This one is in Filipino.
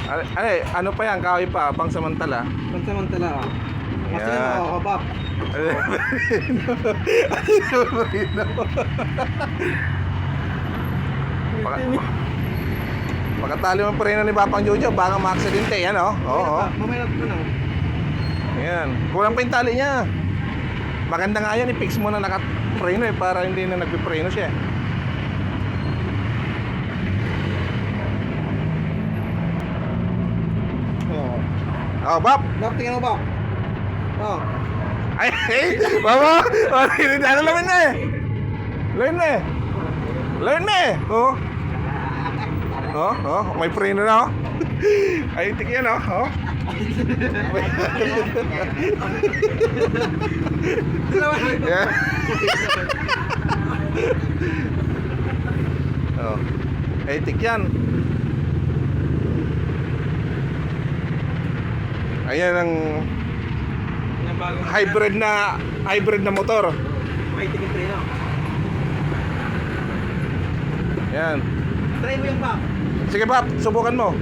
Ano pa yan? Kahoy pa, pang samantala. Pansamantala. Kasi Yan. na makakabap. Pagkatali mo preno ni Papang Jojo, baka ma-aksidente. Yan oh. Oo. Mamaya na na. Yan. Kulang pa yung tali niya. Maganda nga yan, i-fix mo na nakapreno eh, para hindi na nagpipreno siya. Oo. Oh, Bap! Bap, tingnan mo ba? Oo. Ay, Baba! Oh, ano lamin na eh! Lamin na eh! Lamin na eh! Oh! Oh, may preno na oh! Ay, tik yan oh! Oh! Yeah. Oh. Ay, tik yan! Ayan ang hybrid na motor. May tingin preno. Yan. Try mo yung bap. Sige, Bap, subukan mo.